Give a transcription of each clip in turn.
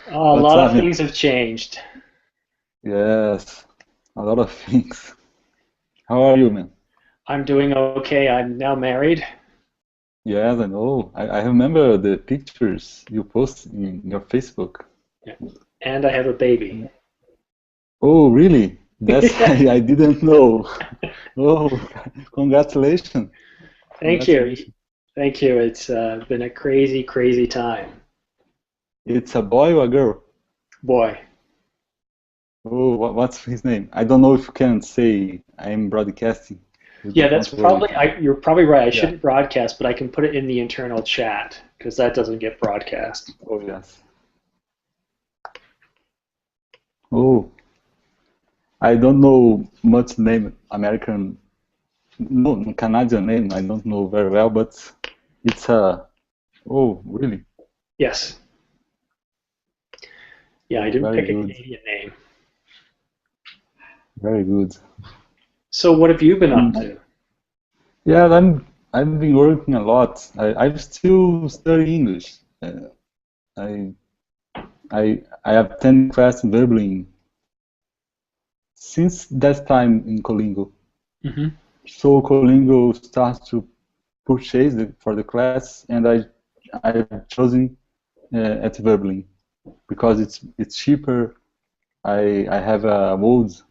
Oh, a What's lot up, of man? things have changed. Yes, a lot of things. How are you, man? I'm doing okay. I'm now married. Yes, I know. I remember the pictures you post in your Facebook. Yeah. And I have a baby. Oh, really? That's I didn't know. Oh, congratulations. Thank you. Congratulations. Thank you. It's been a crazy, crazy time. It's a boy or a girl? Boy. Oh, what's his name? I don't know if you can say I'm broadcasting. You Yeah, don't that's worry probably, if you. you're probably right. I Yeah. shouldn't broadcast, but I can put it in the internal chat because that doesn't get broadcast. Oh, yes. Oh, I don't know much name American. No, Canadian name, I don't know very well, but it's a. Oh, really? Yes. Yeah, I Oh, didn't very pick a good. Canadian name. Very good. So what have you been up Mm, to? yeah, I've been working a lot. I'm still studying English. I I attend class in Dublin since that time in Colingo. Hmm. So Colingo starts to purchase for the class, and I've chosen at Dublin because it's cheaper. I have a old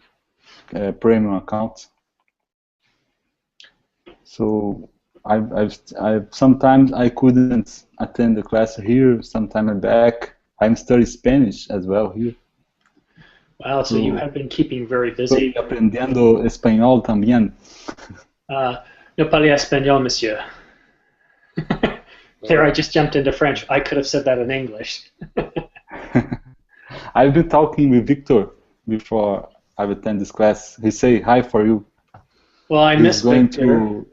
premium account. So I've sometimes I couldn't attend the class here. Sometimes I'm back. I'm studying Spanish as well here. Wow, so you So have been keeping very estoy busy. aprendiendo español también. Uh, no parle español, monsieur. There, I just jumped into French. I could have said that in English. I've been talking with Victor before I attend this class. He say hi for you. Well, I He's miss going Victor. to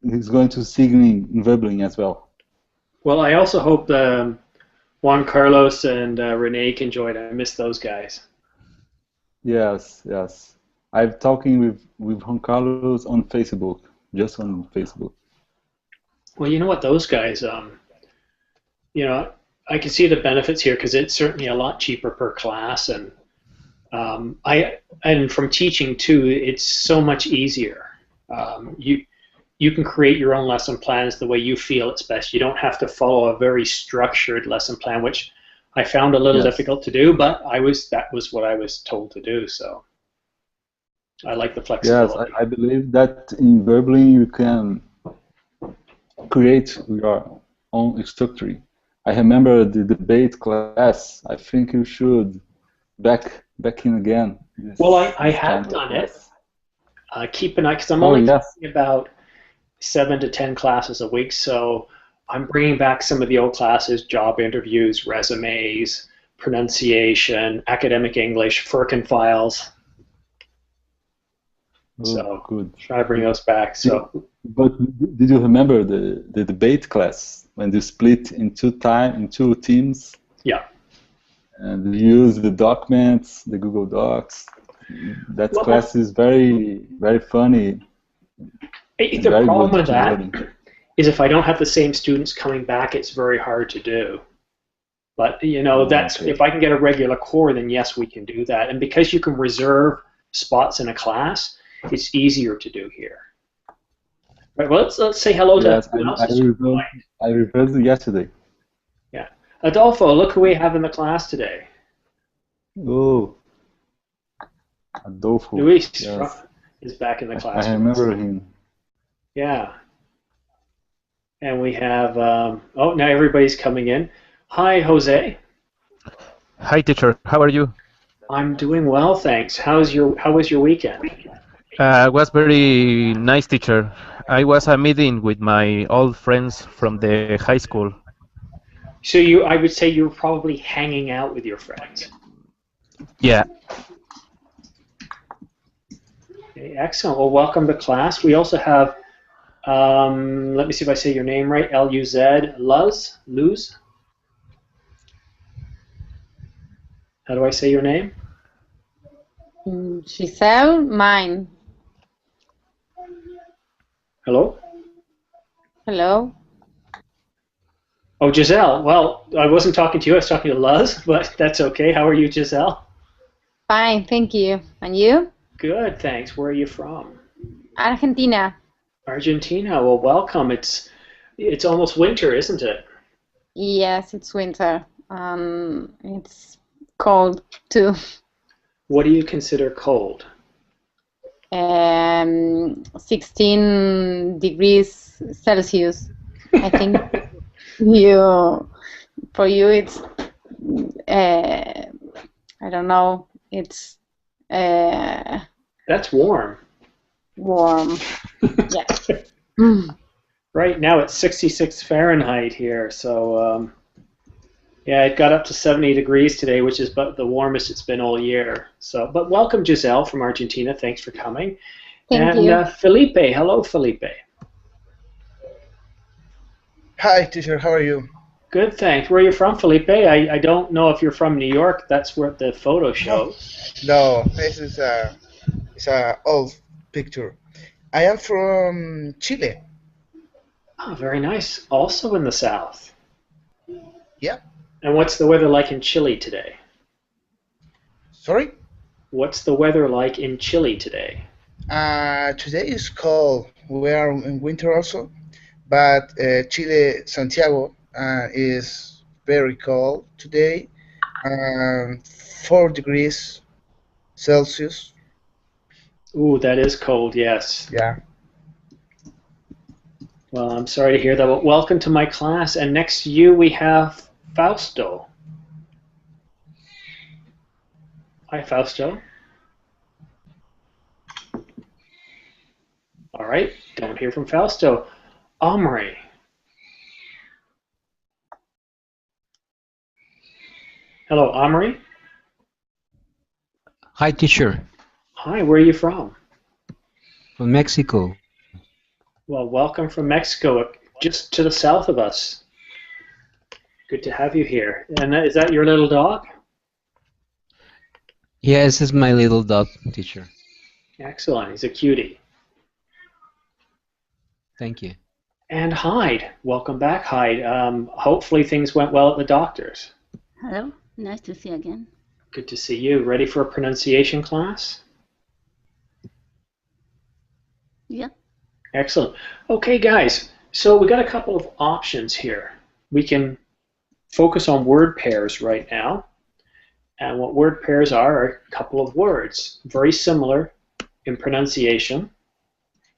he's going to sing in Dublin as well. Well, I also hope Juan Carlos and Renee can join. I miss those guys. Yes, yes. I'm talking with Juan Carlos on Facebook, just on Facebook. Well, you know what, those guys, you know, I can see the benefits here because it's certainly a lot cheaper per class, and I and from teaching too, it's so much easier. You can create your own lesson plans the way you feel it's best. You don't have to follow a very structured lesson plan, which I found a little Yes. difficult to do, but I was that was what I was told to do, so I like the Yes, flexibility. I believe that in Berlin you can create your own structure. I remember the debate class. I think you should back in again Well, I this have kind of done it. class. Keep an eye because I'm Oh only yes. teaching about 7 to 10 classes a week, so I'm bringing back some of the old classes: job interviews, resumes, pronunciation, academic English, Firkin files. Oh, So good. try to bring those back. Did- So But did you remember the debate class when you split in two teams yeah. and use the documents, the Google Docs? That Well, class is very funny and the very problem good with to that learn. is if I don't have the same students coming back, it's very hard to do. But Oh, that's okay. if I can get a regular core, then yes, we can do that. And because you can reserve spots in a class, it's easier to do here. Right. Well, let's say hello to Yes, who else is joining. I reversed it yesterday. Yeah, Adolfo, look who we have in the class today. Oh, Adolfo. Luis Yes, is back in the I class with us. remember him. Yeah, and we have. Oh, now everybody's coming in. Hi, Jose. Hi, teacher. How are you? I'm doing well, thanks. How was your weekend? Was very nice, teacher. I was a meeting with my old friends from the high school. So I would say you were probably hanging out with your friends. Yeah. Okay, excellent. Well, welcome to class. We also have. Let me see if I say your name right. Luz, Luz. How do I say your name? Giselle, mine. Hello. Hello. Oh, Giselle. Well, I wasn't talking to you. I was talking to Luz, but that's okay. How are you, Giselle? Fine, thank you. And you? Good, thanks. Where are you from? Argentina. Argentina. Well, welcome. It's almost winter, isn't it? Yes, it's winter. It's cold too. What do you consider cold? 16 degrees Celsius. I think you, for you, it's, I don't know, it's That's warm. warm. Yeah. Mm. Right now it's 66 Fahrenheit here, so yeah, it got up to 70 degrees today, which is about the warmest it's been all year. So, but welcome, Giselle from Argentina. Thanks for coming. Thank And you. Felipe, hello, Felipe. Hi, teacher. How are you? Good, thanks. Where are you from, Felipe? I don't know if you're from New York. That's where the photo No, shows. no. This is a old picture. I am from Chile. Oh, very nice. Also in the south. Yeah. And what's the weather like in Chile today? Sorry. What's the weather like in Chile today? Today is cold. We are in winter also, but Chile, Santiago, is very cold today. 4 degrees Celsius. Ooh, that is cold, yes. Yeah. Well, I'm sorry to hear that, but welcome to my class. And next to you, we have Fausto. Hi, Fausto. All right, don't hear from Fausto. Omri. Hello, Omri. Hi, teacher. Hi, where are you from? From Mexico. Well, welcome from Mexico, just to the south of us. Good to have you here. And is that your little dog? Yeah, this is my little dog, teacher. Excellent, he's a cutie. Thank you. And Hyde, welcome back, Hyde. Hopefully things went well at the doctor's. Hello, nice to see you again. Good to see you. Ready for a pronunciation class? Yeah. Excellent. Okay, guys, so we got a couple of options here. We can focus on word pairs right now. And what word pairs are a couple of words, very similar in pronunciation,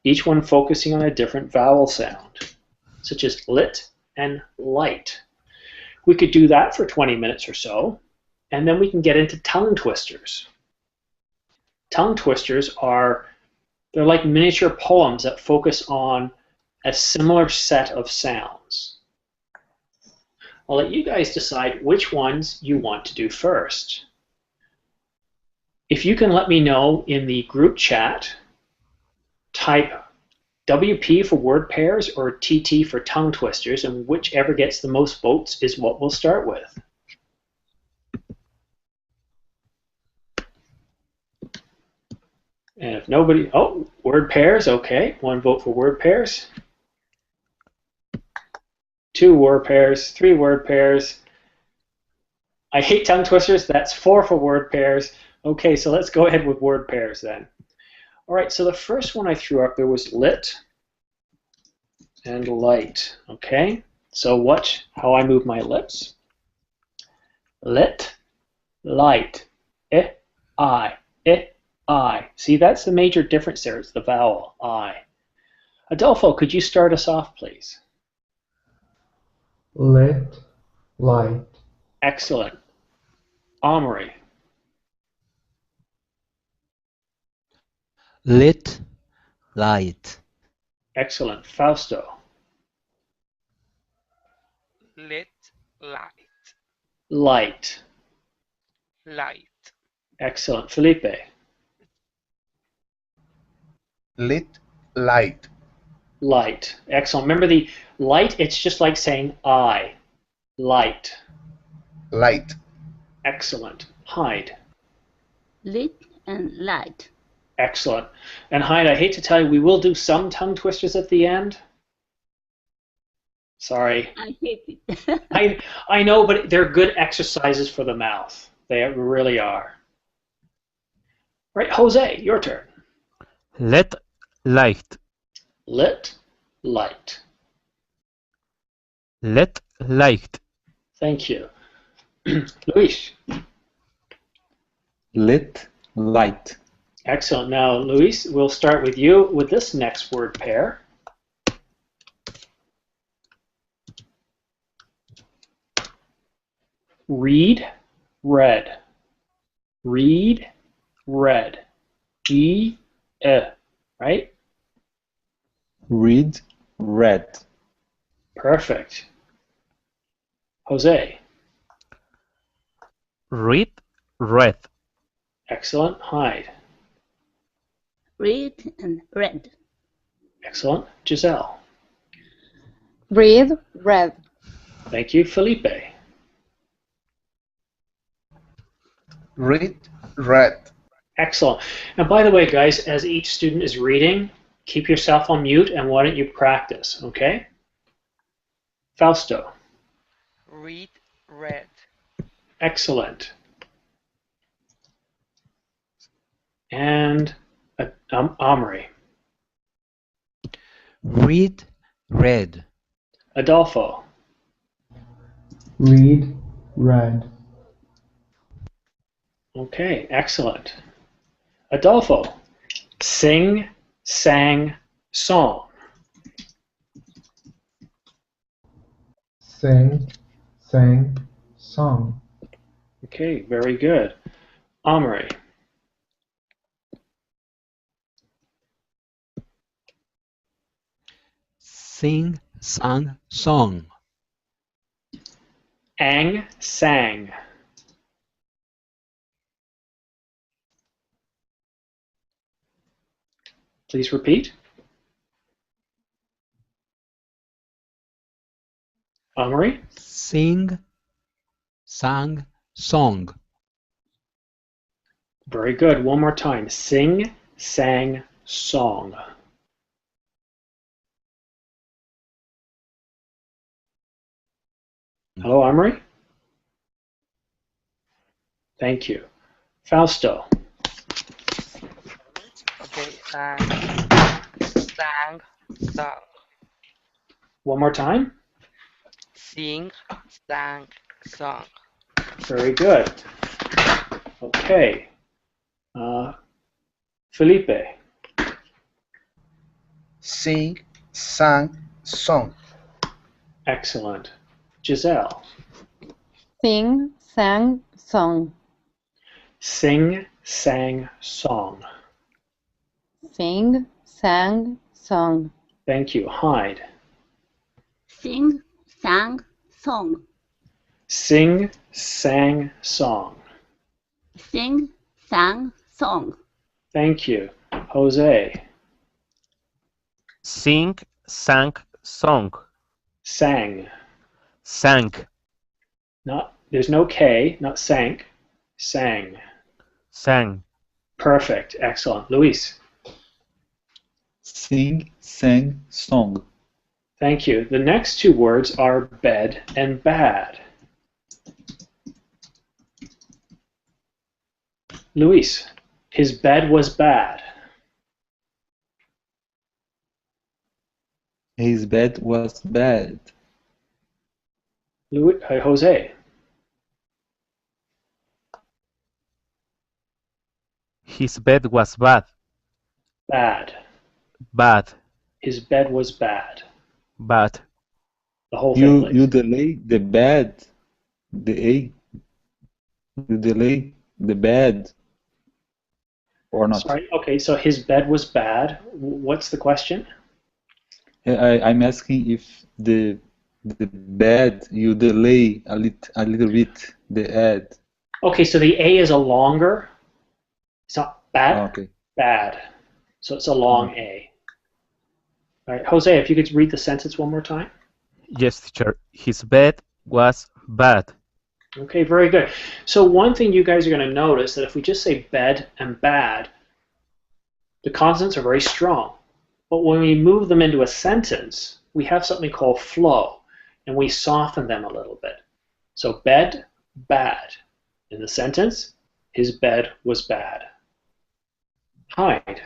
each one focusing on a different vowel sound, such as lit and light. We could do that for 20 minutes or so, and then we can get into tongue twisters. Tongue twisters they're like miniature poems that focus on a similar set of sounds. I'll let you guys decide which ones you want to do first. If you can let me know in the group chat, type WP for word pairs or TT for tongue twisters, and whichever gets the most votes is what we'll start with. And if nobody, oh, word pairs, okay. 1 vote for word pairs. 2 word pairs, 3 word pairs. I hate tongue twisters, that's 4 for word pairs. Okay, so let's go ahead with word pairs then. All right, so the first one I threw up there was lit and light, okay? So watch how I move my lips. Lit, light, I. See, that's the major difference there, it's the vowel, I. Adolfo, could you start us off, please? Lit, light. Excellent. Omri. Lit, light. Excellent. Fausto. Lit, light, Light. light, Excellent. Felipe. Lit, light. Light. Excellent. Remember the light, it's just like saying I. Light. Light. Excellent. Hyde. Lit and light. Excellent. And Hyde, I hate to tell you, we will do some tongue twisters at the end. I Sorry. hate it. I know, but they're good exercises for the mouth. They really are. Right, Jose, your turn. Let light. Lit, light. Let light. Thank you. Luis. Lit light. Excellent. Now, Luis, we'll start with you with this next word pair. Read, read. Read, read. Right? Read red. Perfect. Jose. Read red. Excellent. Hyde. Read and read. Excellent. Giselle. Read red. Thank you. Felipe. Read red. Excellent. And by the way, guys, as each student is reading, keep yourself on mute and why don't you practice, okay? Fausto. Read red. Excellent. And Omri. Read red. Adolfo. Read red. Okay, excellent. Adolfo. Sing, sang, song. Sing, sang, song. Okay, very good. Omri. Sing, sang, song. Ang, sang. Please repeat. Omri. Sing, sang, song. Very good. One more time. Sing, sang, song. Hello, Omri? Thank you. Fausto. Okay. Sang, song. One more time. Sing, sang, song. Very good. Okay. Felipe. Sing, sang, song. Excellent. Giselle. Sing, sang, song. Sing, sang, song. Sing, sang, song. Thank you. Hyde. Sing, sang, song. Sing, sang, song. Sing, sang, song. Thank you. Jose. Sing, sang, song. Sang. Sang. There's no K, not sank. Sang. Sang. Perfect. Excellent. Luis. Sing, sang, song. Thank you. The next two words are bed and bad. Luis. His bed was bad. His bed was bad. Jose. His bed was bad. Bad. Bad. His bed was bad. Bad. The whole thing. Please. You delay the bad. The A. You delay the bad. Or not. Sorry. Okay, so his bed was bad. What's the question? I'm asking if the bad you delay a little bit the ad. Okay, so the A is a longer. It's not bad. Oh, okay. Bad. So it's a long A. All right, Jose, if you could read the sentence one more time. Yes, teacher. His bed was bad. Okay, very good. So one thing you guys are going to notice that if we just say bed and bad, the consonants are very strong. But when we move them into a sentence, we have something called flow. and we soften them a little bit. So bed, bad. In the sentence, his bed was bad. Hide.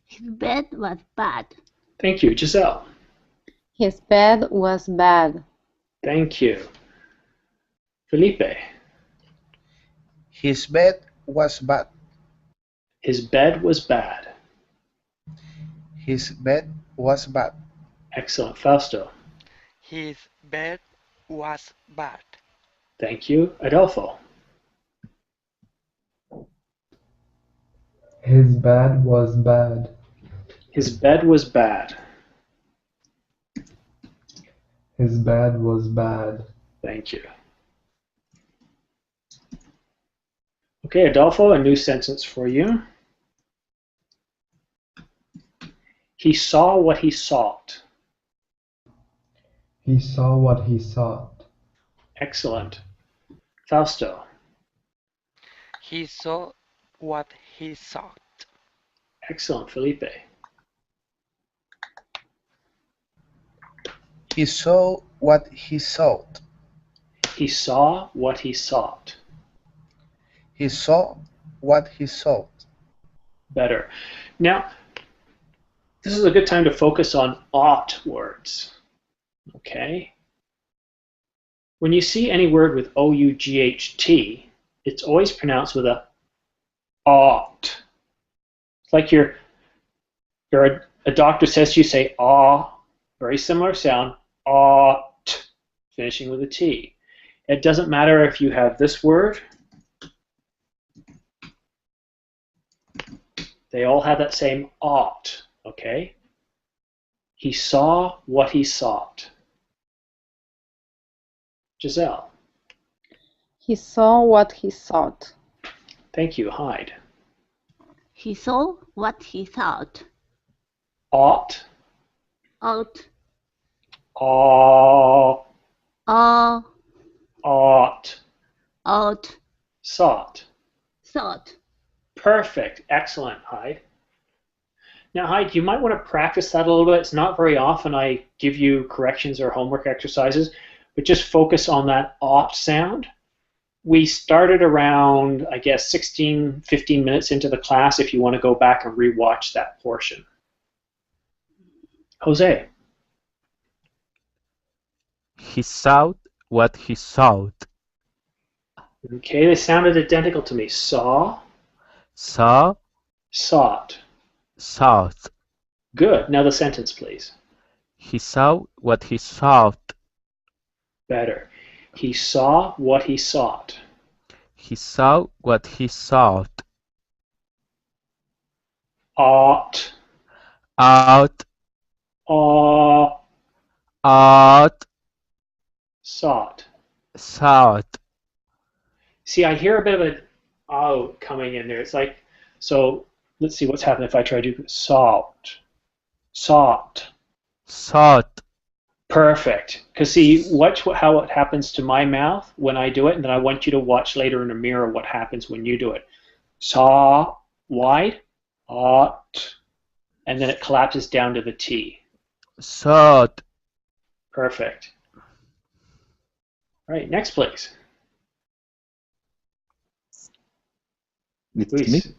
His bed was bad. Thank you. Giselle. His bed was bad. Thank you. Felipe. His bed was bad. His bed was bad. His bed was bad. Excellent. Fausto. His bed was bad. Thank you. Adolfo. His bed was bad. His bed was bad. His bed was bad. Thank you. Okay, Adolfo, a new sentence for you. He saw what he sought. He saw what he sought. Excellent. Fausto. He saw what he sought. Excellent. Felipe. He saw what he sought. He saw what he sought. He saw what he sought. Better. Now, this is a good time to focus on ought words. Okay? When you see any word with O-U-G-H-T, it's always pronounced with a ought. It's like a doctor says to you, say ah, very similar sound, ought, finishing with a T. It doesn't matter if you have this word. They all have that same ought, okay? He saw what he sought. Giselle. He saw what he sought. Thank you. Hyde. He saw what he thought. Ought. Ought. Ought. Ought. Ought. Sought. Thought. Perfect. Excellent, Hyde. Now, Hyde, you might want to practice that a little bit. It's not very often I give you corrections or homework exercises, but just focus on that ought sound. We started around, I guess, 15 minutes into the class if you want to go back and rewatch that portion. Jose. He saw what he sought. Okay, they sounded identical to me. Saw, Saw, sought. sought. Good. Now the sentence, please. He saw what he sought. Better. He saw what he sought. He saw what he sought. Ought. Out, Ought. out, Sought. sought. See, I hear a bit of an out coming in there. It's like, so let's see what's happening if I try to do sought. Sought. Sought. Perfect. Because see, watch how it happens to my mouth when I do it, and then I want you to watch later in the mirror what happens when you do it. Saw, wide, ought, and then it collapses down to the T. Sought. Perfect. All right, next please. It's Luis. me.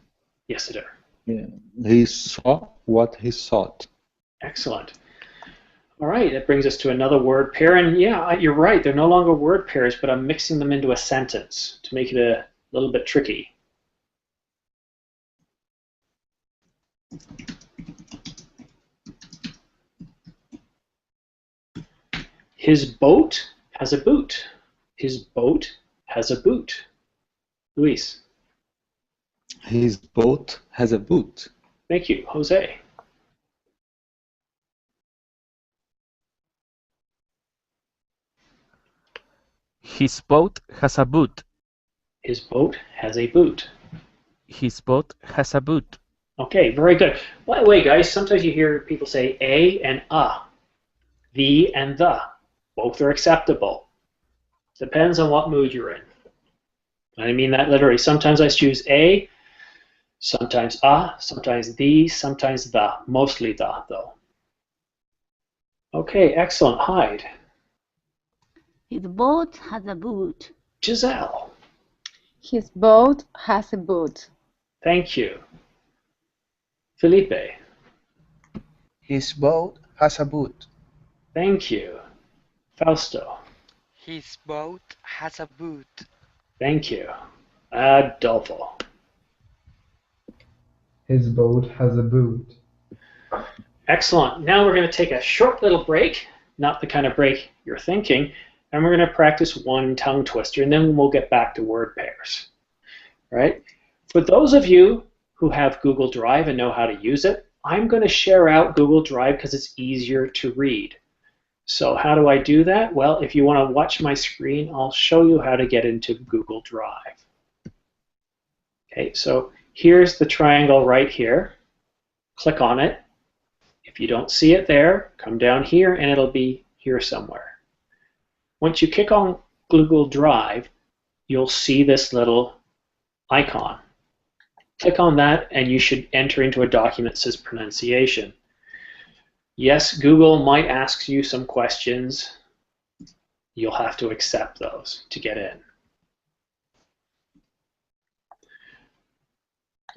Yes, sir. Yeah. He saw what he sought. Excellent. All right, that brings us to another word pair, and yeah, you're right. They're no longer word pairs, but I'm mixing them into a sentence to make it a little bit tricky. His boat has a boot. His boat has a boot. Luis. His boat has a boot. Thank you. Jose. His boat has a boot. His boat has a boot. His boat has a boot. Okay, very good. By the way, guys, sometimes you hear people say a and the and the. Both are acceptable. Depends on what mood you're in. I mean that literally. Sometimes I choose a, sometimes sometimes the, sometimes the. Mostly the, though. Okay, excellent. Hyde. His boat has a boot. Giselle. His boat has a boot. Thank you. Felipe. His boat has a boot. Thank you. Fausto. His boat has a boot. Thank you. Adolfo. His boat has a boot. Excellent. Now we're going to take a short little break, not the kind of break you're thinking, and we're going to practice one tongue twister, and then we'll get back to word pairs. All right? For those of you who have Google Drive and know how to use it, I'm going to share out Google Drive because it's easier to read. So how do I do that? Well, if you want to watch my screen, I'll show you how to get into Google Drive. Okay, so here's the triangle right here. Click on it. If you don't see it there, come down here and it'll be here somewhere. Once you click on Google Drive, you'll see this little icon. Click on that and you should enter into a document that says pronunciation. Yes, Google might ask you some questions. You'll have to accept those to get in.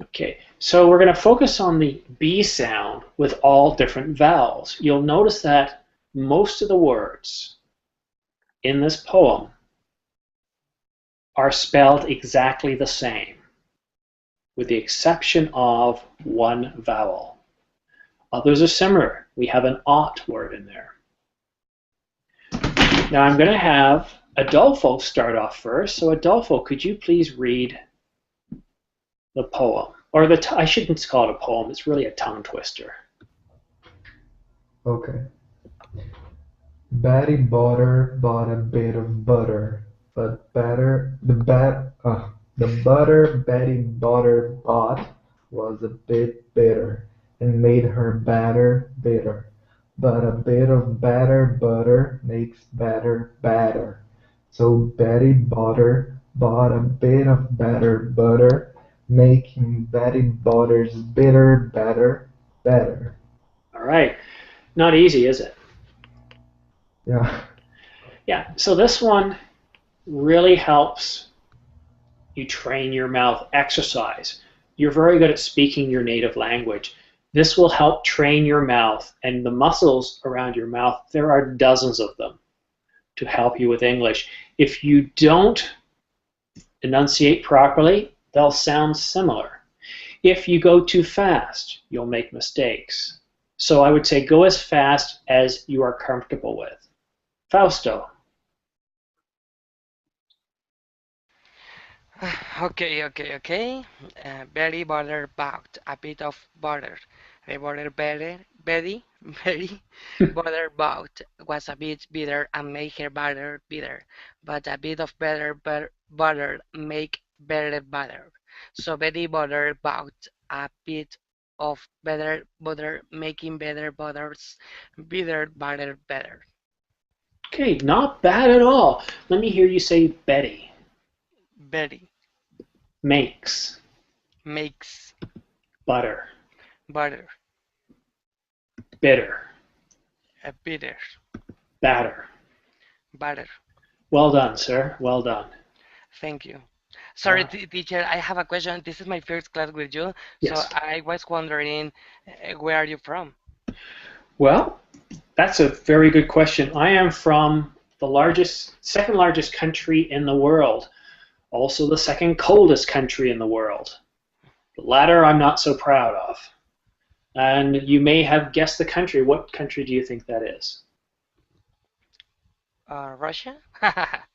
Okay, so we're going to focus on the B sound with all different vowels. You'll notice that most of the words in this poem are spelled exactly the same, with the exception of one vowel. Others are similar. We have an ought word in there. Now I'm going to have Adolfo start off first. So Adolfo, could you please read the poem? Or I shouldn't call it a poem, it's really a tongue twister. Okay. Betty Botter bought a bit of butter, but the butter Betty Botter bought was a bit bitter and made her batter bitter. But a bit of batter butter makes batter batter. So Betty Botter bought a bit of batter butter, making Betty Botter's bitter batter better. All right. Not easy, is it? Yeah. Yeah, so this one really helps you train your mouth, exercise. You're very good at speaking your native language. This will help train your mouth and the muscles around your mouth. There are dozens of them to help you with English. If you don't enunciate properly, they'll sound similar. If you go too fast, you'll make mistakes. So I would say go as fast as you are comfortable with. Fausto. Okay. Betty Butter bought a bit of butter. The butter Betty Butter bought was a bit bitter and made her butter bitter. But a bit of butter make better butter. So Betty Butter bought a bit of better butter, making better butters bitter butter better. Okay, not bad at all. Let me hear you say Betty. Betty Makes makes butter butter bitter a bitter batter. butter. Well done, sir. Well done. Thank you. Sorry, Uh, teacher, I have a question. This is my first class with you, so yes. I was wondering, where are you from? Well, that's a very good question. I am from the second largest country in the world, also the second coldest country in the world. The latter I'm not so proud of. And you may have guessed the country. What country do you think that is? Russia?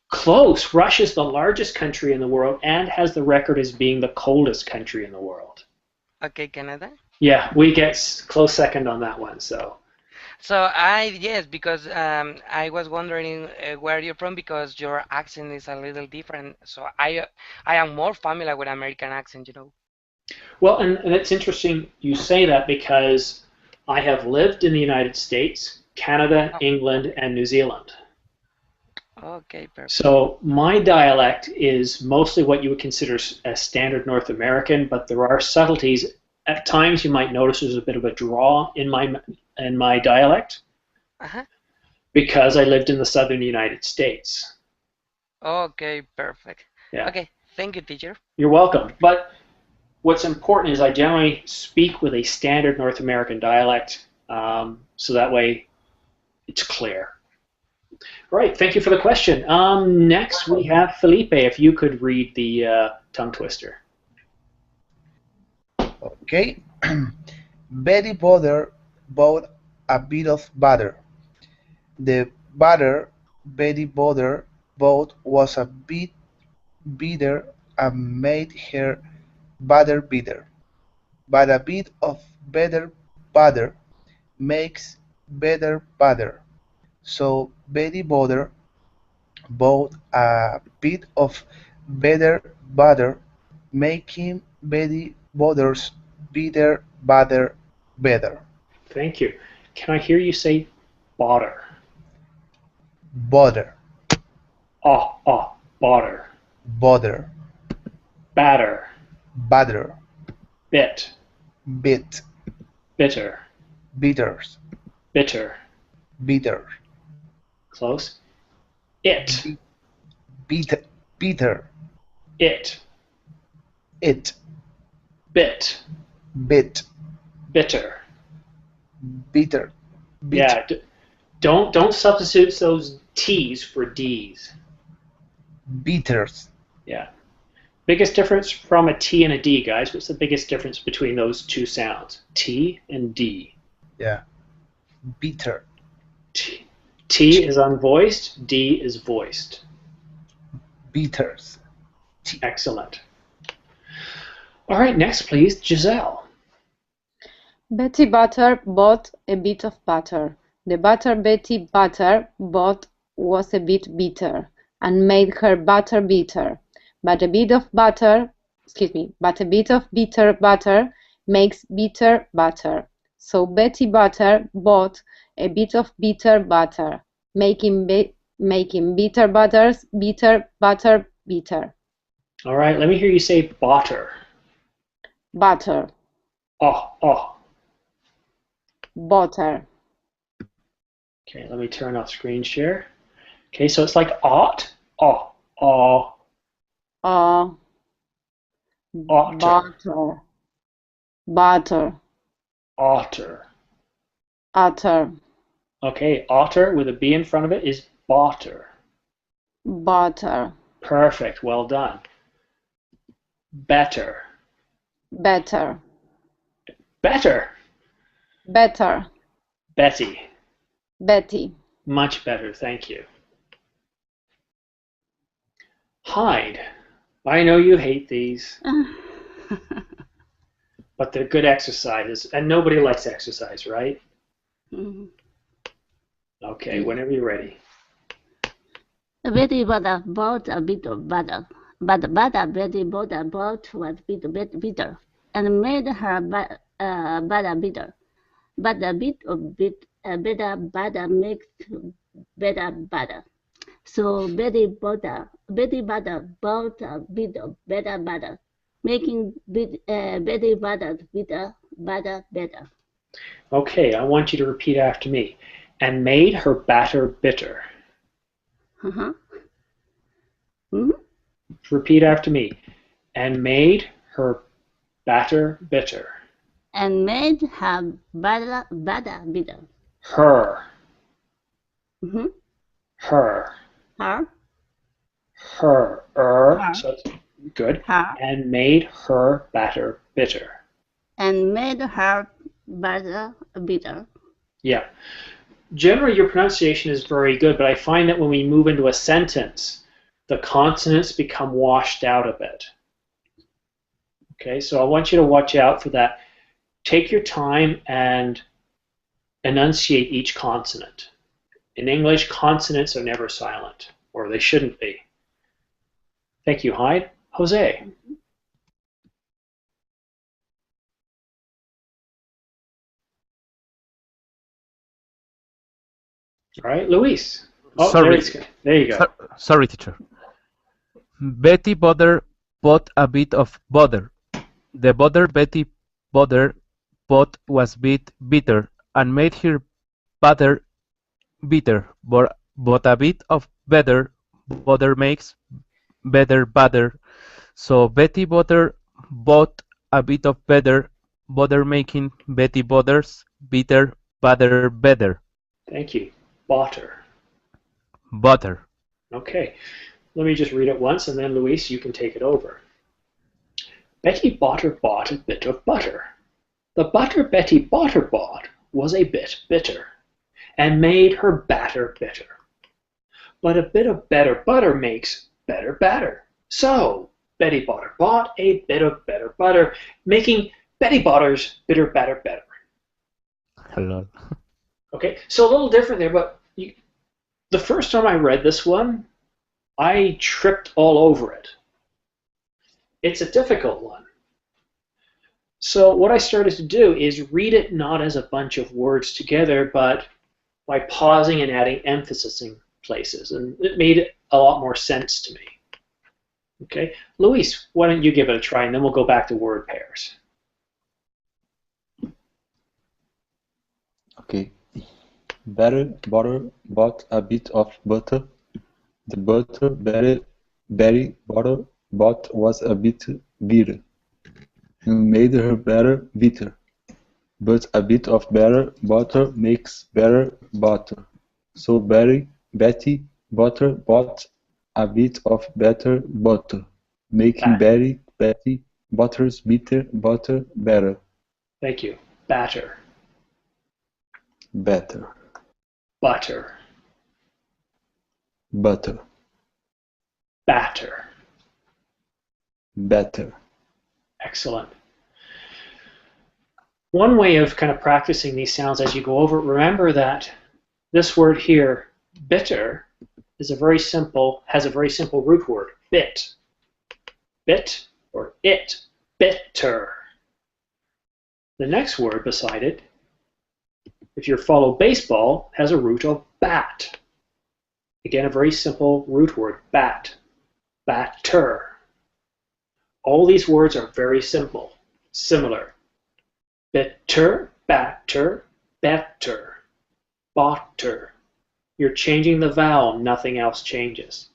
Close. Russia's the largest country in the world and has the record as being the coldest country in the world. Okay, Canada? Yeah, we get close second on that one. So So yes, because I was wondering where you're from because your accent is a little different. So I am more familiar with American accent, you know. well, and it's interesting you say that because I have lived in the United States, Canada, Oh, England, and New Zealand. okay, perfect. So my dialect is mostly what you would consider as standard North American, but there are subtleties. At times you might notice there's a bit of a draw in my dialect. Uh-huh. Because I lived in the southern United States. Okay, perfect. Yeah. Okay, thank you, teacher. You're welcome. But what's important is I generally speak with a standard North American dialect, so that way it's clear. All right, thank you for the question. Next, we have Felipe. If you could read the tongue twister. Okay. Betty Butter bought a bit of butter. The butter Betty Butter bought was a bit bitter and made her butter bitter. But a bit of better butter makes better butter. So Betty Butter bought a bit of better butter, making Betty Butter's bitter butter better. Thank you. Can I hear you say butter? Butter, Butter. butter, Batter. butter, Bit. bit, Bitter. bitters, Bitter. bitter, Close. It. bitter, bitter, It. it, Bit. bit, Bitter. bitter, Yeah. bitter, Don't substitute those T's for D's. bitters. Yeah. Biggest difference from a T and a D, guys. What's the biggest difference between those two sounds? T and D. Yeah, bitter, T is unvoiced. D is voiced. bitters. Excellent. All right, next, please, Giselle. Betty Butter bought a bit of butter. The butter Betty Butter bought was a bit bitter and made her butter bitter. But a bit of butter, but a bit of bitter butter makes bitter butter. So Betty Butter bought a bit of bitter butter, making bitter butters bitter butter bitter. All right, let me hear you say butter. Butter. Butter. Okay, let me turn off screen share. Okay, so it's like ought, Otter. otter, Butter. otter. Otter. Okay, otter with a B in front of it is botter. Butter. Perfect, well done. Better. Better. Better. Better. Betty. Betty. Much better, thank you. Hide. I know you hate these, but they're good exercises, and nobody likes exercise, right? Okay, whenever you're ready. Betty Butter bought a bit of butter, but the butter Betty Butter bought was bit bitter, and made her butter bitter. But a bit of better butter makes better butter. So Betty Butter bought a bit of better butter, making Betty Butter bitter butter better. Okay, I want you to repeat after me. And made her batter bitter. Uh-huh. Repeat after me. And made her batter bitter. And made her butter bitter. Her. Mm-hmm. Her. Her. Her. So it's good. Her. And made her batter bitter. And made her butter bitter. Yeah. Generally, your pronunciation is very good, but I find that when we move into a sentence, the consonants become washed out a bit. Okay, so I want you to watch out for that. Take your time and enunciate each consonant. In English, consonants are never silent, or they shouldn't be. Thank you, Hyde. Jose. All right, Luis. Oh, Sorry. there you go. Sorry, teacher. Betty Butter bought a bit of butter. The butter Betty Butter bought was bitter and made her butter bitter, but a bit of better butter makes better butter. So Betty Butter bought a bit of better butter making Betty Butter's bitter butter better. Thank you. Butter. Butter. Okay. Let me just read it once, and then Luis, you can take it over. Betty Botter bought a bit of butter. The butter Betty Botter bought was a bit bitter, and made her batter bitter. But a bit of better butter makes better batter. So Betty Botter bought a bit of better butter, making Betty Botter's bitter batter better. Hello. Okay, so a little different there, but the first time I read this one, I tripped all over it. It's a difficult one. So what I started to do is read it not as a bunch of words together, but by pausing and adding emphasis in places, and it made a lot more sense to me. Okay, Luis, why don't you give it a try, and then we'll go back to word pairs. Okay. Butter bought a bit of butter. The butter Betty Butter bought was a bit bitter, and made her better bitter. But a bit of better butter makes better butter. So Betty Butter bought a bit of better butter, making Betty Butter's bitter butter better. Thank you. Batter. Better. Butter. Butter. Batter. Better. Excellent. One way of kind of practicing these sounds as you go over it, remember that this word here, bitter, has a very simple root word, bit. Bit or it, bitter. The next word beside it, if you follow baseball, has a root of bat. Again, a very simple root word, bat, batter. All these words are very simple, similar. Bitter, batter, better, botter. You're changing the vowel, nothing else changes.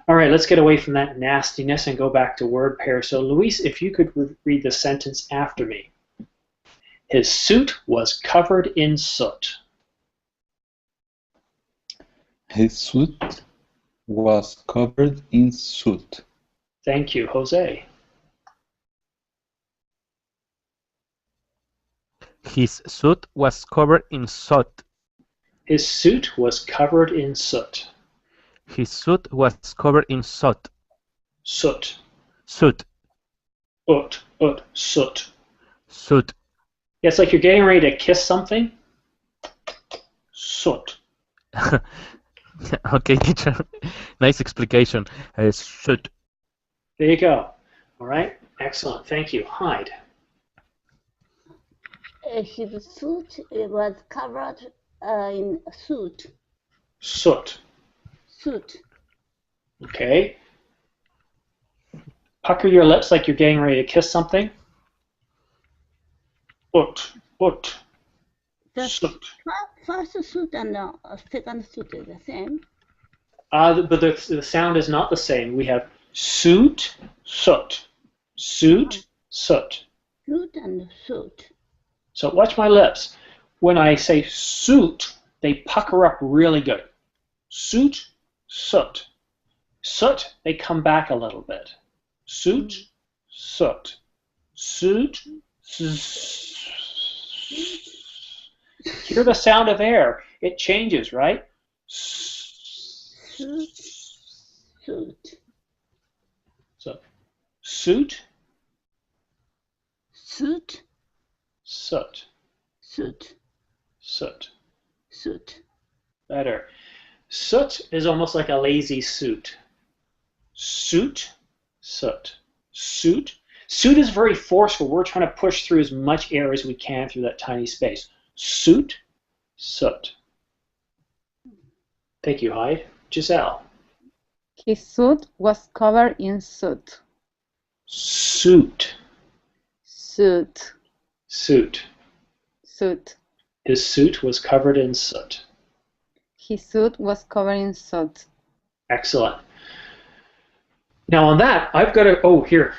All right, let's get away from that nastiness and go back to word pair. So Luis, if you could read the sentence after me. His suit was covered in soot. His suit was covered in soot. Thank you, Jose. His suit was covered in soot. His suit was covered in soot. His suit was covered in soot. Soot. Soot. Soot. Soot. Yeah, it's like you're getting ready to kiss something. Soot. Okay, teacher. Nice explication. Soot. There you go. All right. Excellent. Thank you. Hyde. His suit was covered in soot. Soot. Soot. Okay. Pucker your lips like you're getting ready to kiss something. Soot. First suit and second suit is the same. But the sound is not the same. We have suit, soot. Suit, soot. Suit and soot. So watch my lips. When I say suit, they pucker up really good. Suit, soot. Soot, they come back a little bit. Suit, soot. Suit, hear the sound of air. It changes, right? Suit. Suit. So, suit. Suit. Soot. Soot. Soot. Soot. Better. Soot is almost like a lazy suit. Suit. Soot. Suit. Suit is very forceful. We're trying to push through as much air as we can through that tiny space. Suit. Soot. Thank you, Hyde. Giselle. His suit was covered in soot. Suit. Soot. Suit. Soot. His suit was covered in soot. His suit was covered in soot. Excellent. Now on that, I've got to, oh, here.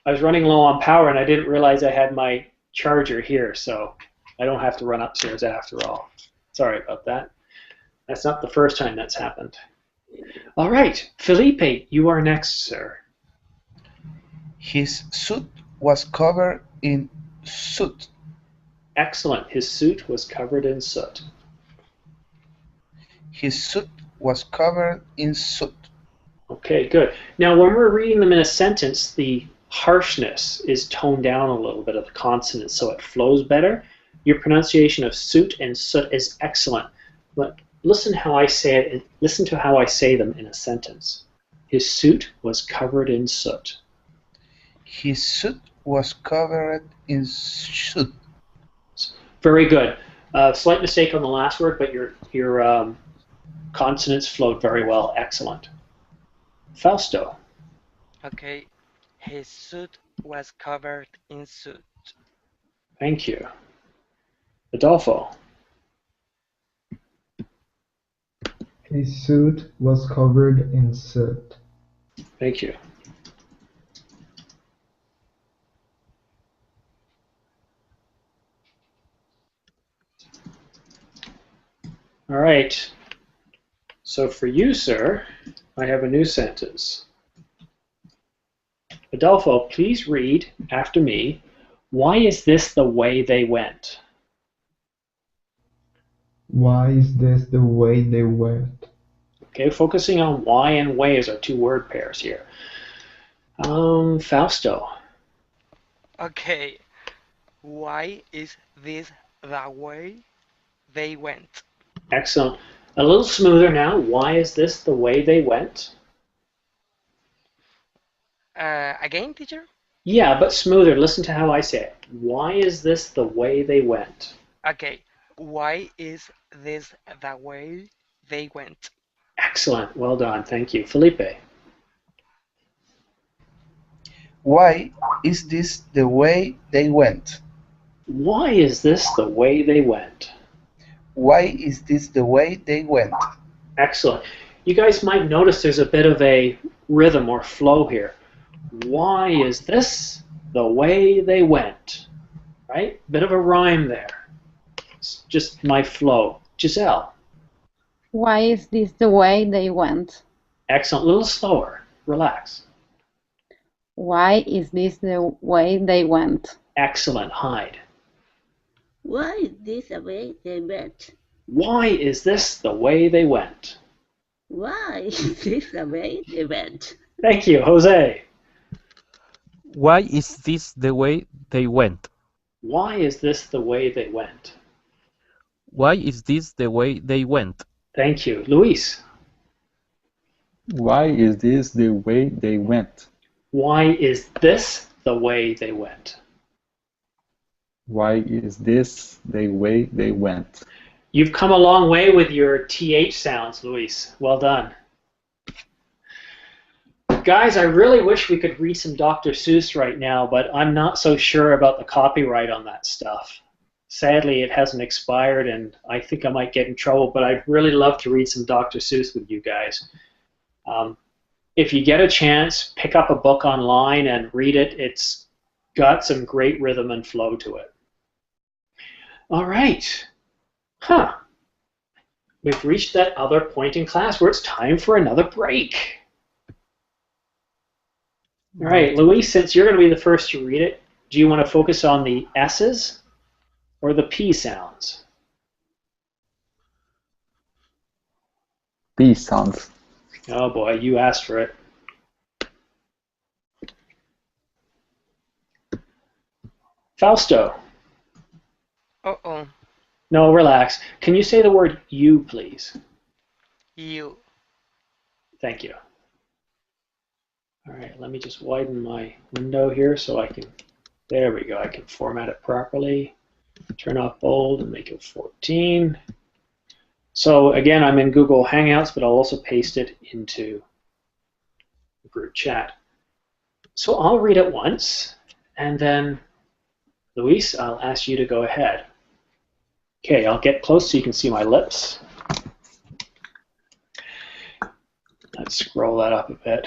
I was running low on power and I didn't realize I had my charger here, so I don't have to run upstairs after all. Sorry about that. That's not the first time that's happened. All right, Felipe, you are next, sir. His suit was covered in soot. Excellent. His suit was covered in soot. His suit was covered in soot. Okay, good. Now, when we're reading them in a sentence, the harshness is toned down a little bit of the consonants so it flows better. Your pronunciation of suit and soot is excellent, but listen how I say it. Listen to how I say them in a sentence. His suit was covered in soot. His suit was covered in soot. Very good. Slight mistake on the last word, but your consonants flowed very well. Excellent. Fausto. Okay. His suit was covered in soot. Thank you. Adolfo. His suit was covered in soot. Thank you. All right. So for you, sir, I have a new sentence. Adolfo, please read after me. Why is this the way they went? Why is this the way they went? Okay, focusing on why and way as our two word pairs here. Fausto. Okay. Why is this the way they went? Excellent. A little smoother now. Why is this the way they went? Again, teacher? Yeah, but smoother. Listen to how I say it. Why is this the way they went? Okay. Why is this the way they went? Excellent. Well done. Thank you. Felipe. Why is this the way they went? Why is this the way they went? Why is this the way they went? Excellent. You guys might notice there's a bit of a rhythm or flow here. Why is this the way they went? Right? Bit of a rhyme there. It's just my flow. Giselle. Why is this the way they went? Excellent. A little slower. Relax. Why is this the way they went? Excellent. Hyde. Why is this the way they went? Why is this the way they went? Why is this the way they went? Thank you. Jose. Why is this the way they went? Why is this the way they went? Why is this the way they went? Thank you. Luis. Why is this the way they went? Why is this the way they went? Why is this the way they went? You've come a long way with your TH sounds, Luis. Well done. Guys, I really wish we could read some Dr. Seuss right now, but I'm not so sure about the copyright on that stuff. Sadly, it hasn't expired, and I think I might get in trouble, but I'd really love to read some Dr. Seuss with you guys. If you get a chance, pick up a book online and read it. It's got some great rhythm and flow to it. All right. We've reached that other point in class where it's time for another break. All right, Luis, since you're going to be the first to read it, do you want to focus on the S's or the P sounds? P sounds. Oh boy, you asked for it. Fausto. Uh-oh. No, relax. Can you say the word you, please? You. Thank you. All right, let me just widen my window here so I can, there we go, I can format it properly. Turn off bold and make it 14. So again, I'm in Google Hangouts, but I'll also paste it into the group chat. So I'll read it once, and then Luis, I'll ask you to go ahead. Okay, I'll get close so you can see my lips. Let's scroll that up a bit.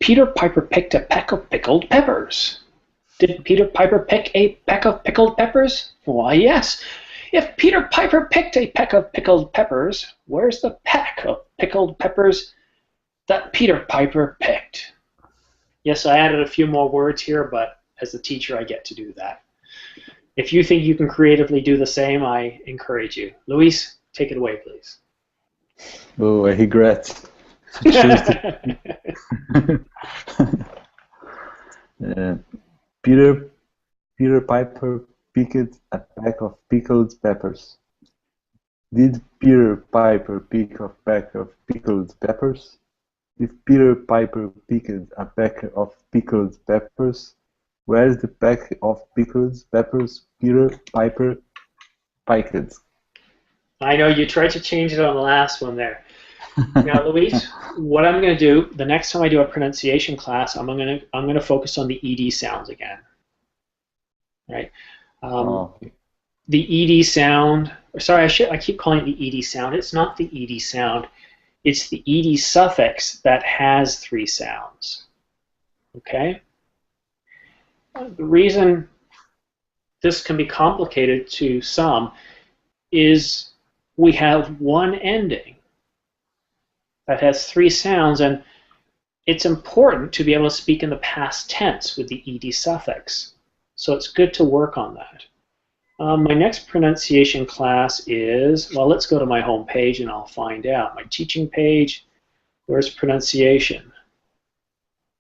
Peter Piper picked a peck of pickled peppers. Did Peter Piper pick a peck of pickled peppers? Why, yes. If Peter Piper picked a peck of pickled peppers, where's the peck of pickled peppers that Peter Piper picked? Yes, I added a few more words here, but as the teacher, I get to do that. If you think you can creatively do the same, I encourage you. Luis, take it away, please. Oh, I regret to choose Peter Piper picked a pack of pickled peppers. Did Peter Piper pick a pack of pickled peppers? If Peter Piper picked a pack of pickled peppers, where's the pack of pickled peppers Peter Piper picked? I know you tried to change it on the last one there. Now, Luis, what I'm going to do the next time I do a pronunciation class, I'm going to focus on the ed sounds again. Right? Okay. The ed sound. Sorry, I keep calling it the ed sound. It's not the ed sound. It's the ed suffix that has 3 sounds. Okay? The reason this can be complicated to some is we have one ending that has 3 sounds, and it's important to be able to speak in the past tense with the ed suffix. So it's good to work on that. My next pronunciation class is, well, let's go to my home page and I'll find out. My teaching page, where's pronunciation?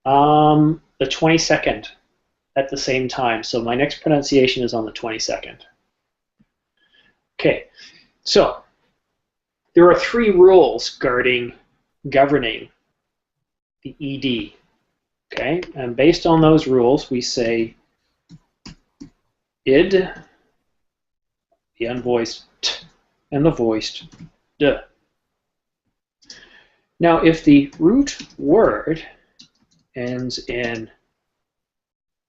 The 22nd at the same time. So my next pronunciation is on the 22nd. Okay, so there are 3 rules governing the ed. Okay, and based on those rules, we say id, the unvoiced t, and the voiced d. Now, if the root word ends in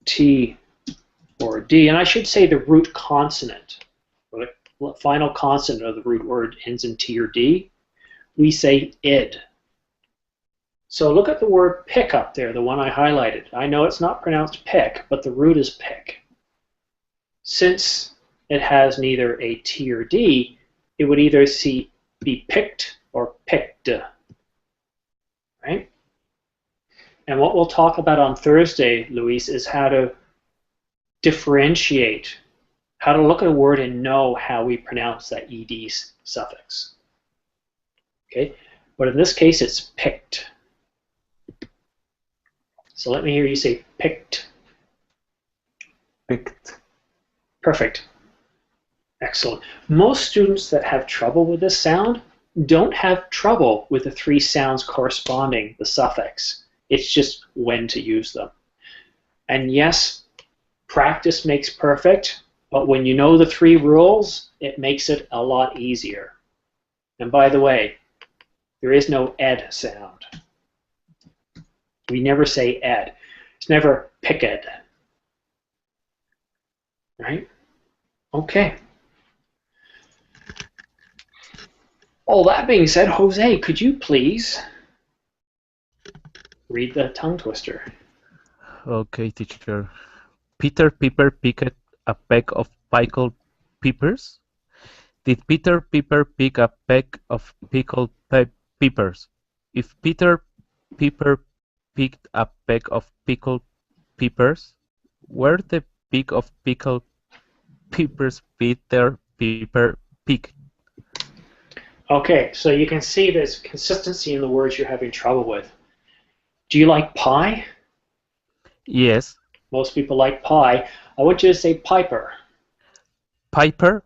t or d, and I should say the root consonant, or the final consonant of the root word ends in t or d, we say id. So look at the word pick up there, the one I highlighted. I know it's not pronounced pick, but the root is pick. Since it has neither a T or D, it would either be picked or picked, right? And what we'll talk about on Thursday, Luis, is how to differentiate, how to look at a word and know how we pronounce that ed suffix. Okay, but in this case, it's picked. So let me hear you say picked. Picked. Perfect. Excellent. Most students that have trouble with this sound don't have trouble with the 3 sounds corresponding the suffix. It's just when to use them. And yes, practice makes perfect, but when you know the 3 rules, it makes it a lot easier. And by the way, there is no ed sound. We never say ed. It's never picked. Right? Okay. All that being said, Jose, could you please read the tongue twister? Okay, teacher. Peter Piper picked a peck of pickled peppers. Did Peter Piper pick a peck of pickled peppers? If Peter Piper picked a peck of pickled peppers, were the peck of pickled peppers Peter Piper picked? Okay, so you can see there's consistency in the words you're having trouble with. Do you like pie? Yes. Most people like pie. I want you to say piper. Piper?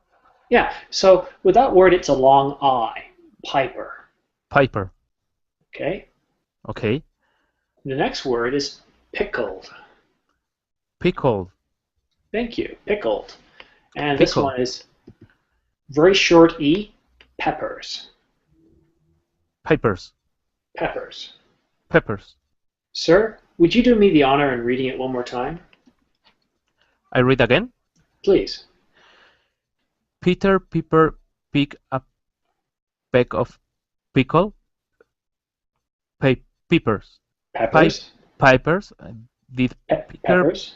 Yeah, so with that word, it's a long I. Piper. Piper. Okay? Okay. The next word is pickled. Pickled. Thank you. Pickled. And Pickled. This one is very short E. Peppers. Peppers. Peppers. Peppers. Sir, would you do me the honor in reading it one more time? I read again? Please. Peter Piper pick a peck of pickle peppers. Pipe Peppers. pipers. Did Peter Peppers.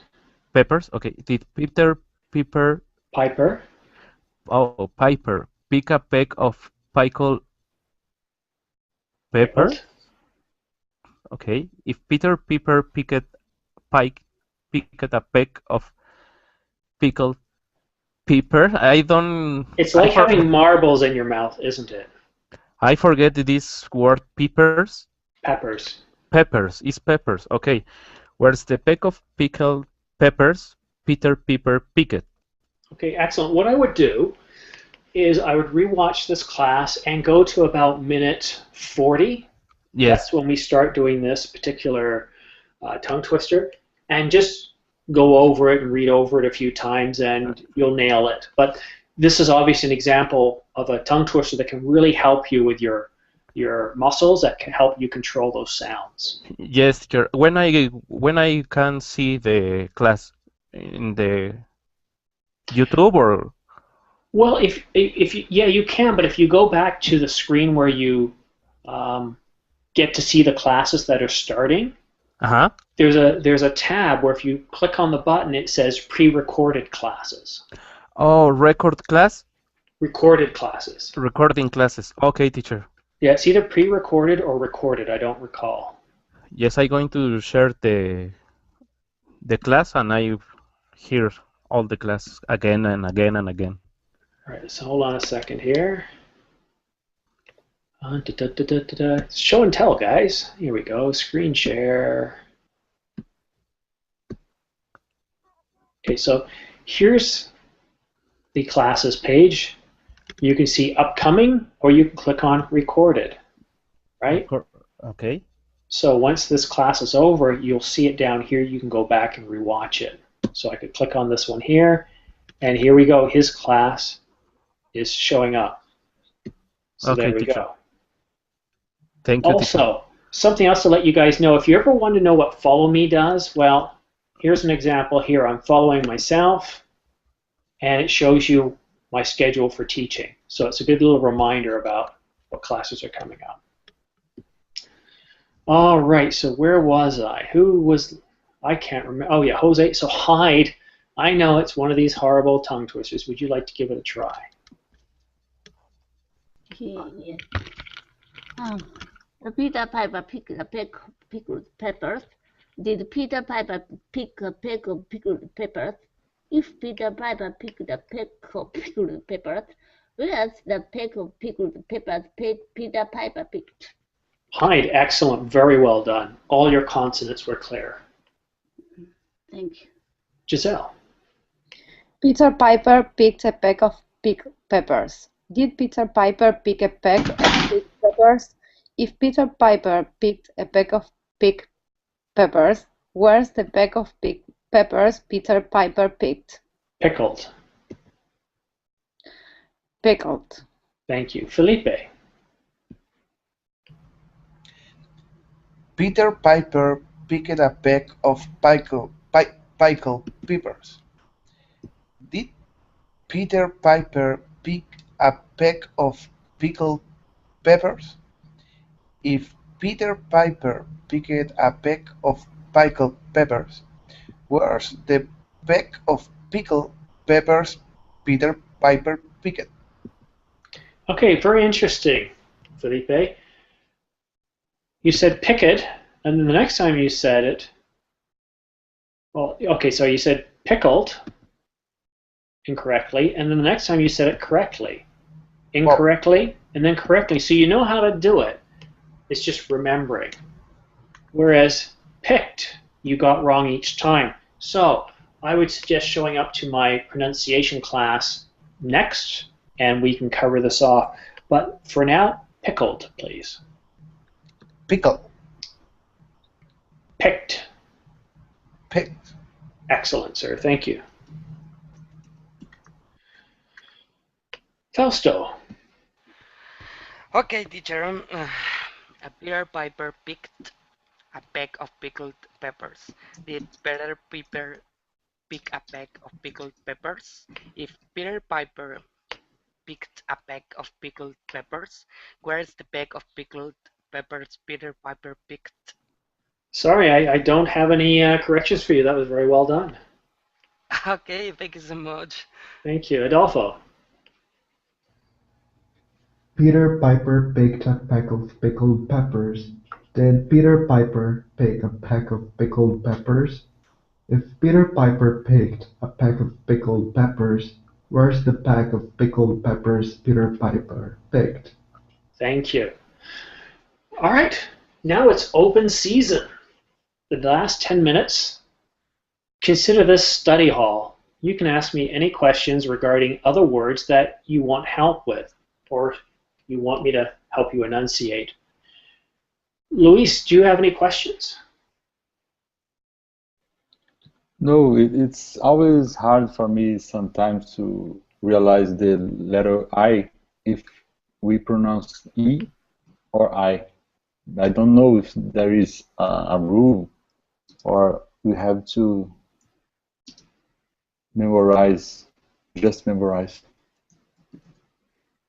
peppers? Okay. Did Peter Piper Piper. Piper pick a peck of pickled pepper? Pickled. Okay. If Peter Piper picked a peck of pickled pepper, It's like having marbles in your mouth, isn't it? I forget this word peppers. Peppers. Peppers is peppers. Okay. Where's the peck of pickled peppers Peter Piper picked? Okay, excellent. What I would do is I would rewatch this class and go to about minute 40. Yes. That's when we start doing this particular tongue twister, and just go over it and read over it a few times, and you'll nail it. But this is obviously an example of a tongue twister that can really help you with your muscles, that can help you control those sounds. Yes, teacher. When I can see the class in the YouTube or Well, if yeah, you can, but if you go back to the screen where you get to see the classes that are starting, there's a tab where if you click on the button, it says pre-recorded classes. Oh, record class? Recorded classes. Recording classes. Okay, teacher. Yeah, it's either pre-recorded or recorded. I don't recall. Yes, I'm going to share the class, and I hear all the class again and again and again. All right, so hold on a second here. Show and tell, guys. Here we go. Screen share. Okay, so here's the classes page. You can see upcoming, or you can click on recorded, right? Okay. So once this class is over, you'll see it down here. You can go back and rewatch it. So I could click on this one here, and here we go. His class is showing up. So okay, there we teacher. go. Thank you, also, teacher. Something else to let you guys know, if you ever want to know what follow me does, well, here's an example here. I'm following myself, and it shows you my schedule for teaching. So it's a good little reminder about what classes are coming up. All right, so where was I? I can't remember. Oh yeah, Jose. So hide. I know it's one of these horrible tongue twisters. Would you like to give it a try? Yeah. Peter Piper picked a peck of pickled peppers. Did Peter Piper pick a peck of pickled peppers? If Peter Piper picked a peck of pickled peppers, where's the peck of pickled peppers Peter Piper picked? Hide. Excellent. Very well done. All your consonants were clear. Thank you. Giselle. Peter Piper picked a peck of pickled peppers. Did Peter Piper pick a peck of pickled peppers? If Peter Piper picked a peck of picked peppers, where's the peck of picked peppers Peter Piper picked? Pickled. Pickled. Thank you. Felipe. Peter Piper picked a peck of pickled peppers. Did Peter Piper pick a peck of pickled peppers? If Peter Piper picked a peck of pickled peppers, where's the peck of pickled peppers Peter Piper picked? Okay, very interesting, Felipe. You said picked, and then the next time you said it, well, okay, so you said pickled incorrectly, and then the next time you said it correctly. Incorrectly, and then correctly. So you know how to do it. It's just remembering. Whereas picked, you got wrong each time. So I would suggest showing up to my pronunciation class next, and we can cover this off. But for now, pickled, please. Pickle. Picked. Picked. Excellent, sir. Thank you. Fausto. Okay, teacher. Peter Piper picked a peck of pickled peppers. Did Peter Piper pick a peck of pickled peppers? If Peter Piper picked a peck of pickled peppers. Where's the peck of pickled peppers Peter Piper picked? Sorry, I don't have any corrections for you. That was very well done. Okay, thank you so much. Thank you. Adolfo. Peter Piper picked a peck of pickled peppers. Did Peter Piper pick a peck of pickled peppers? If Peter Piper picked a peck of pickled peppers, where's the pack of pickled peppers Peter Piper picked? Thank you. All right, now it's open season. The last 10 minutes, consider this study hall. You can ask me any questions regarding other words that you want help with, or you want me to help you enunciate. Luis, do you have any questions? No, it's always hard for me sometimes to realize the letter I if we pronounce E or I. I don't know if there is a rule or we have to memorize, just memorize.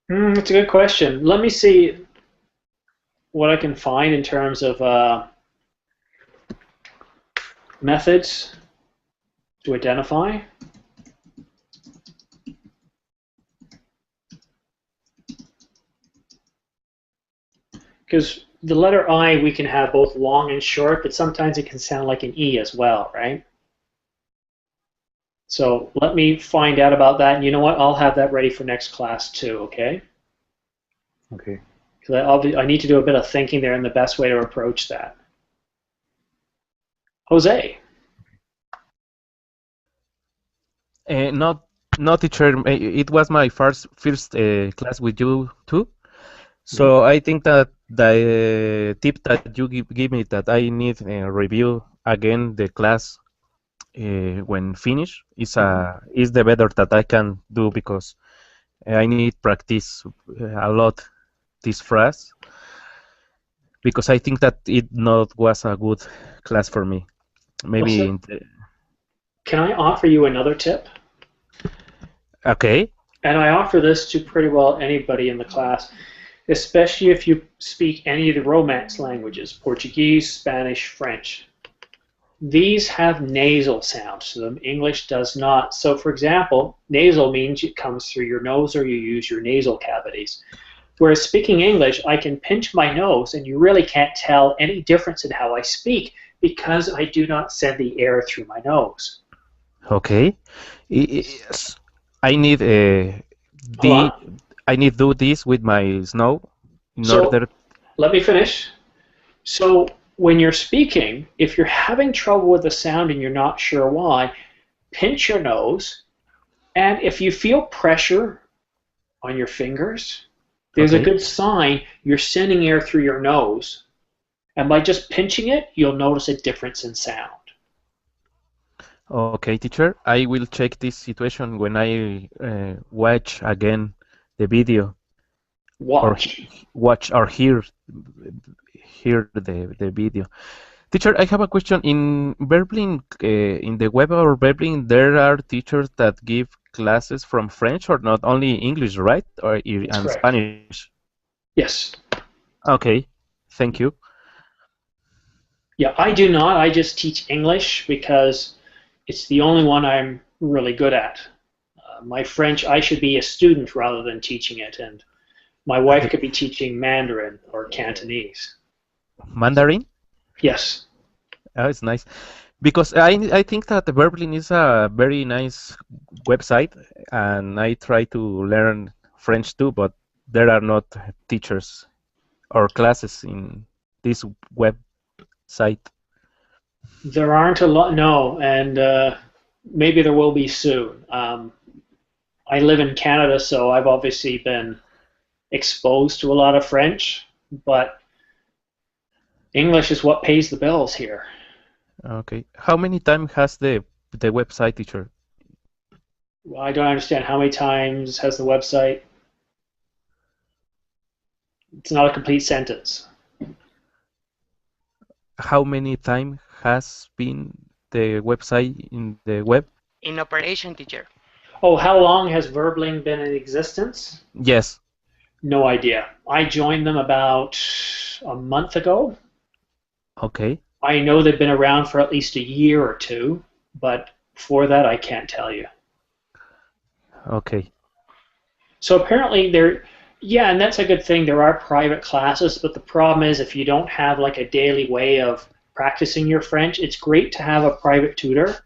That's a good question. Let me see what I can find in terms of methods to identify. Because the letter I, we can have both long and short, but sometimes it can sound like an E as well, right? So let me find out about that, and you know what? I'll have that ready for next class too, okay? Okay. Because I need to do a bit of thinking there and the best way to approach that. Jose. Not teacher. It was my first class with you too. So I think that the tip that you give me that I need review again the class when finish is the better that I can do because I need practice a lot this phrase because I think that it not was a good class for me. Maybe Can I offer you another tip? Okay. And I offer this to pretty well anybody in the class, especially if you speak any of the Romance languages, Portuguese, Spanish, French. These have nasal sounds to them. English does not. So for example, nasal means it comes through your nose or you use your nasal cavities. Whereas speaking English, I can pinch my nose and you really can't tell any difference in how I speak because I do not send the air through my nose. Okay. I need I need do this with my snow in order. Let me finish. So when you're speaking, if you're having trouble with the sound and you're not sure why, pinch your nose, and if you feel pressure on your fingers, there's a good sign you're sending air through your nose, and by just pinching it, you'll notice a difference in sound. Okay, teacher, I will check this situation when I watch again the video. Watch or hear the video. Teacher, I have a question. In Berlin, in the web or Berlin, there are teachers that give classes from French or not only English, right? Or and Spanish. Yes. Okay, thank you. Yeah, I do not. I just teach English because it's the only one I'm really good at. My French, I should be a student rather than teaching it, and my wife could be teaching Mandarin or Cantonese. Mandarin? Yes. Oh, it's nice. Because I think that the Berlin is a very nice website, and I try to learn French too, but there are not teachers or classes in this website. There aren't a lot, no, and maybe there will be soon. I live in Canada, so I've obviously been exposed to a lot of French, but English is what pays the bills here. Okay. How many times has the website, teacher? Well, I don't understand. How many times has the website? It's not a complete sentence. How many times has been the website in the web? In operation, teacher. Oh, how long has Verbling been in existence? Yes. No idea. I joined them about a month ago. Okay. I know they've been around for at least a year or two, but for that I can't tell you. Okay. So apparently yeah, and that's a good thing. There are private classes, but the problem is if you don't have like a daily way of practicing your French, it's great to have a private tutor.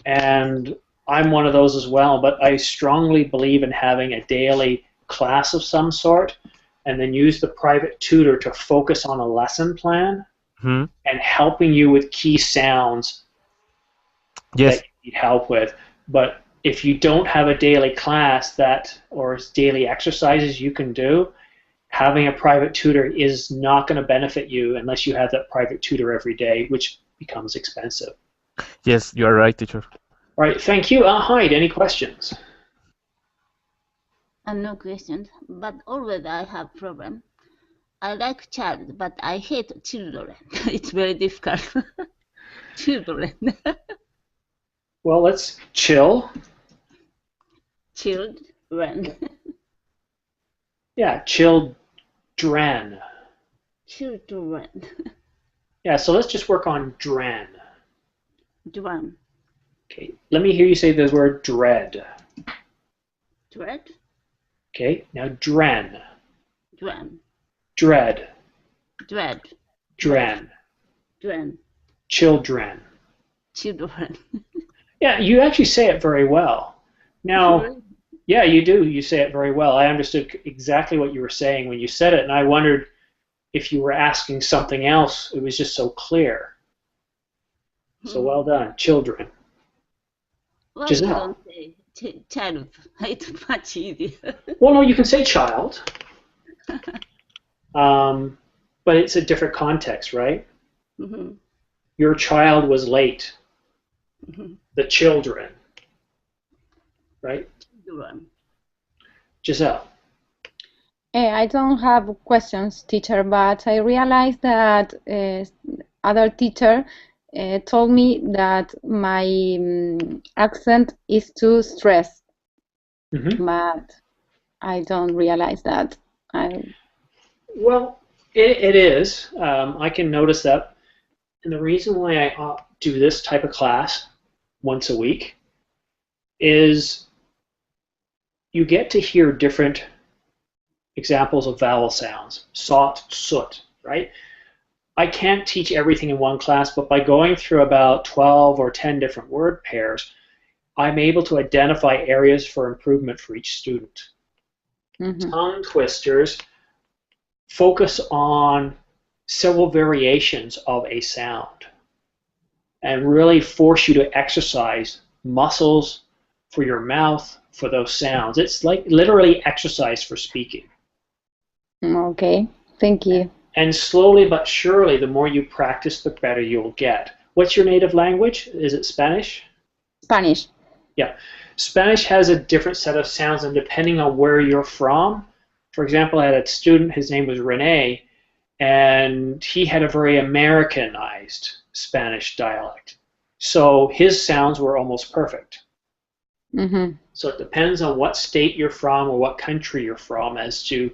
And I'm one of those as well, but I strongly believe in having a daily class of some sort and then use the private tutor to focus on a lesson plan Hmm. and helping you with key sounds that Yes. you need help with. But if you don't have a daily class that or daily exercises you can do, having a private tutor is not going to benefit you unless you have that private tutor every day, which becomes expensive. Yes, you are right, teacher. All right, thank you. Hyde, any questions? And no questions, but always I have problem. I like child, but I hate children. It's very difficult. Children. Well, let's chill. Children. Yeah, children. Children. Yeah, so let's just work on dren. Drum. Okay, let me hear you say the word dread. Dread. Okay, now dren. Drum. Dread. Dread. Dren. Dren. Children. Children. Yeah, you actually say it very well. Now, yeah, you do. You say it very well. I understood exactly what you were saying when you said it, and I wondered if you were asking something else. It was just so clear. So well done. Children. Why Giselle. you don't say child? It's much easier. Well, no, you can say child. But it's a different context, right? Mm-hmm. Your child was late. Mm-hmm. The children. Right? Children. Giselle. I don't have questions, teacher, but I realized that other teacher told me that my accent is too stressed, but I don't realize that. Well, it is. I can notice that. And the reason why I do this type of class once a week is you get to hear different examples of vowel sounds. Sot, soot, right? I can't teach everything in one class, but by going through about 12 or 10 different word pairs, I'm able to identify areas for improvement for each student. Tongue twisters focus on several variations of a sound and really force you to exercise muscles for your mouth for those sounds. It's like literally exercise for speaking. Okay, thank you. And slowly but surely, the more you practice, the better you'll get. What's your native language? Is it Spanish? Spanish. Yeah. Spanish has a different set of sounds, and depending on where you're from, for example, I had a student, his name was Rene, and he had a very Americanized Spanish dialect. So his sounds were almost perfect. So it depends on what state you're from or what country you're from as to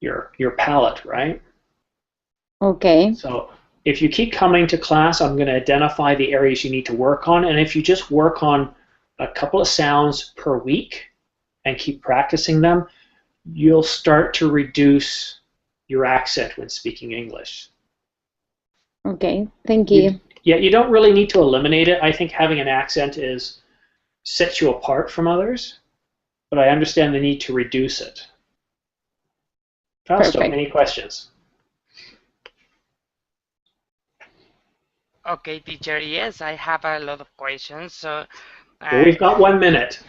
your palate, right? Okay. So if you keep coming to class, I'm going to identify the areas you need to work on. And if you just work on a couple of sounds per week and keep practicing them, you'll start to reduce your accent when speaking English. Okay, thank you. Yeah, you don't really need to eliminate it. I think having an accent sets you apart from others, but I understand the need to reduce it. Fausto, any questions? Okay, teacher, yes, I have a lot of questions. So, Well, we've got 1 minute.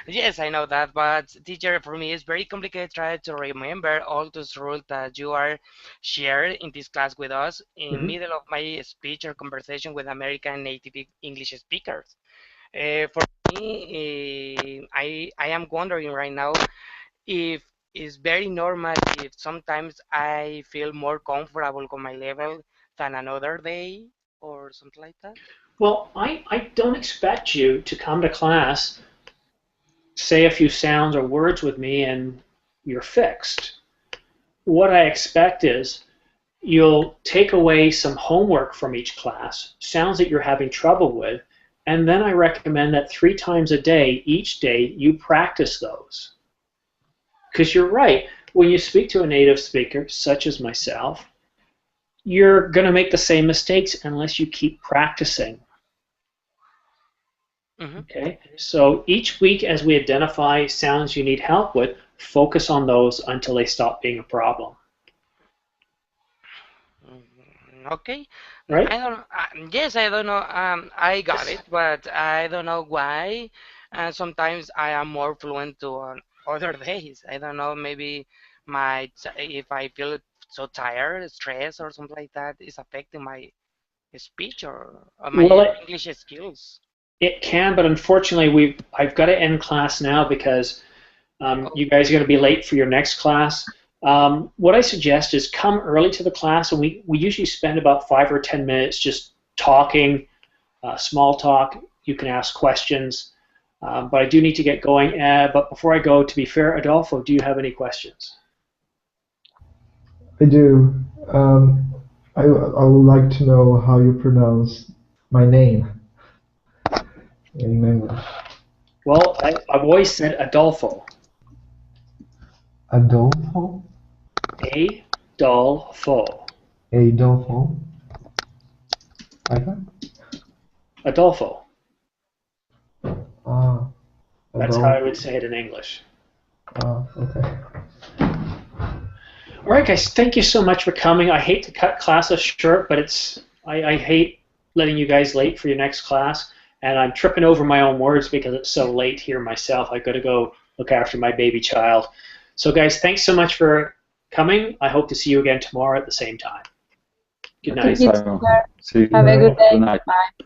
Yes, I know that, but teacher, for me, it's very complicated trying to remember all those rules that you are shared in this class with us in middle of my speech or conversation with American native English speakers. For me, I am wondering right now if it's very normal if sometimes I feel more comfortable on my level than another day or something like that. Well, I don't expect you to come to class say a few sounds or words with me and you're fixed. What I expect is you'll take away some homework from each class, sounds that you're having trouble with, and then I recommend that 3 times a day, each day, you practice those. Because you're right, when you speak to a native speaker, such as myself, you're going to make the same mistakes unless you keep practicing. Okay, so each week as we identify sounds you need help with, focus on those until they stop being a problem. Okay. Right? I don't. Yes, I don't know. I got it, but I don't know why. And sometimes I am more fluent to on other days. I don't know. Maybe if I feel so tired, stressed, or something like that is affecting my speech or my Well, English skills. it can, but unfortunately, I've got to end class now because you guys are going to be late for your next class. What I suggest is come early to the class, and we usually spend about 5 or 10 minutes just talking, small talk. You can ask questions, but I do need to get going. But before I go, to be fair, Adolfo, do you have any questions? I do. I would like to know how you pronounce my name in English. Well, I've always said Adolfo. Adolfo? Adolfo. Adolfo? Like that? Adolfo. Ah, That's how I Adolfo. would say it in English. Ah, okay. All right, guys, thank you so much for coming. I hate to cut classes short, but I hate letting you guys late for your next class, and I'm tripping over my own words because it's so late here myself. I've got to go look after my baby child. So, guys, thanks so much for coming. I hope to see you again tomorrow at the same time. Good night. Thanks, Simon. See you. Have a good day. Good night. Bye.